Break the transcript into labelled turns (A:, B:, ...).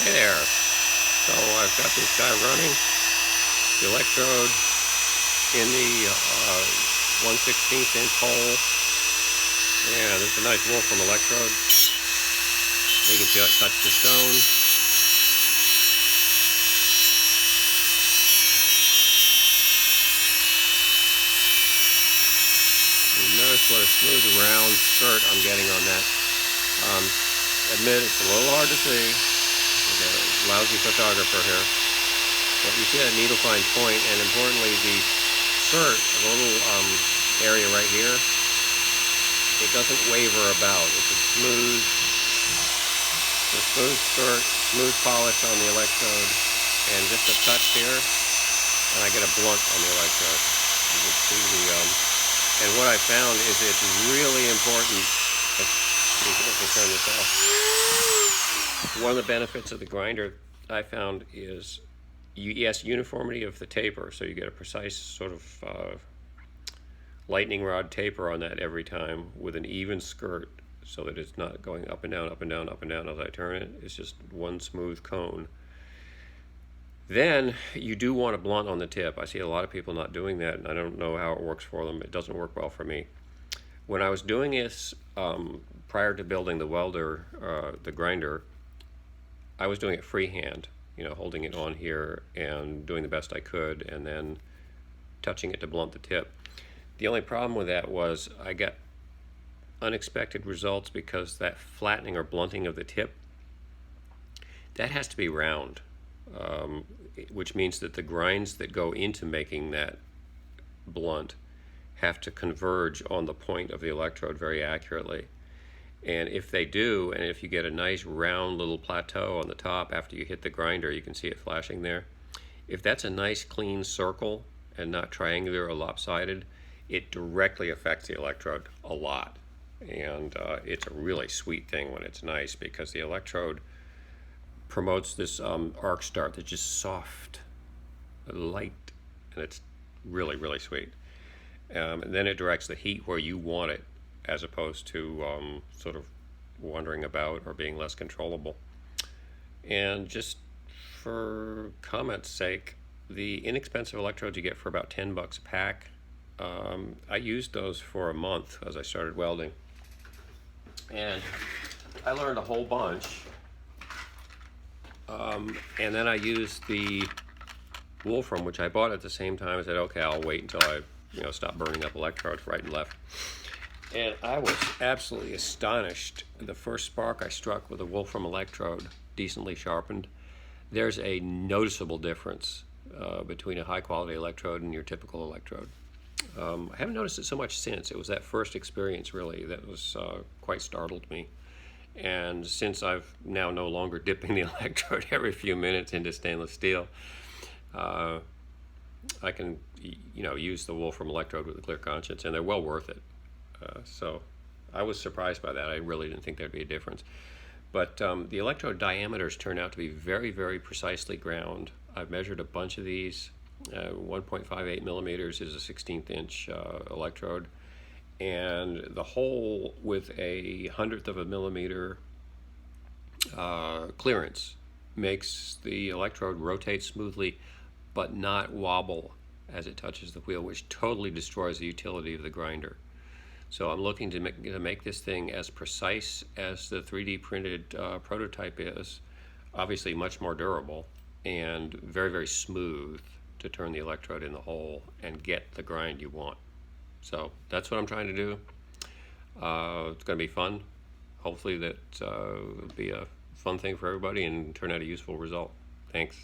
A: Hey there. So I've got this guy running the electrode in the 1/16 inch hole. Yeah, this is a nice Wolfram electrode. You can feel it touch the stone. You notice what a smooth round skirt I'm getting on that. Admit it's a little hard to see. I'm a lousy photographer here. But you see that needle fine point, and importantly the skirt, a little area right here, it doesn't waver about. It's a smooth skirt, smooth polish on the electrode, and just a touch here, and I get a blunt on the electrode. You can see and what I found is it's really important. Let me turn this off. One of the benefits of the grinder I found is, yes, uniformity of the taper, so you get a precise sort of lightning rod taper on that every time with an even skirt, so that it's not going up and down, up and down, up and down as I turn it. It's just one smooth cone. Then you do want a blunt on the tip. I see a lot of people not doing that, and I don't know how it works for them. It doesn't work well for me. When I was doing this prior to building the welder, the grinder, I was doing it freehand, holding it on here and doing the best I could, and then touching it to blunt the tip. The only problem with that was I got unexpected results because that flattening or blunting of the tip, that has to be round, which means that the grinds that go into making that blunt have to converge on the point of the electrode very accurately. And if they do, and if you get a nice round little plateau on the top after you hit the grinder, you can see it flashing there. If that's a nice clean circle and not triangular or lopsided, it directly affects the electrode a lot. And it's a really sweet thing when it's nice, because the electrode promotes this arc start that's just soft, light, and it's really, really sweet. And then it directs the heat where you want it, as opposed to sort of wandering about or being less controllable. And just for comment's sake, the inexpensive electrodes you get for about $10 a pack, I used those for a month as I started welding, and I learned a whole bunch. And then I used the Wolfram, which I bought at the same time. I said, okay, I'll wait until I stop burning up electrodes right and left. And I was absolutely astonished. The first spark I struck with a Wolfram electrode, decently sharpened, there's a noticeable difference between a high quality electrode and your typical electrode. I haven't noticed it so much since. It was that first experience really that was quite startled me. And since I've now no longer dipping the electrode every few minutes into stainless steel, I can use the Wolfram electrode with a clear conscience, and they're well worth it. So I was surprised by that. I really didn't think there'd be a difference. But the electrode diameters turn out to be very, very precisely ground. I've measured a bunch of these. 1.58 millimeters is a 16th inch electrode, and the hole with a 100th of a millimeter clearance makes the electrode rotate smoothly but not wobble as it touches the wheel, which totally destroys the utility of the grinder. So I'm looking to make this thing as precise as the 3D printed prototype is, obviously much more durable, and very, very smooth to turn the electrode in the hole and get the grind you want. So that's what I'm trying to do. It's going to be fun. Hopefully that will be a fun thing for everybody and turn out a useful result. Thanks.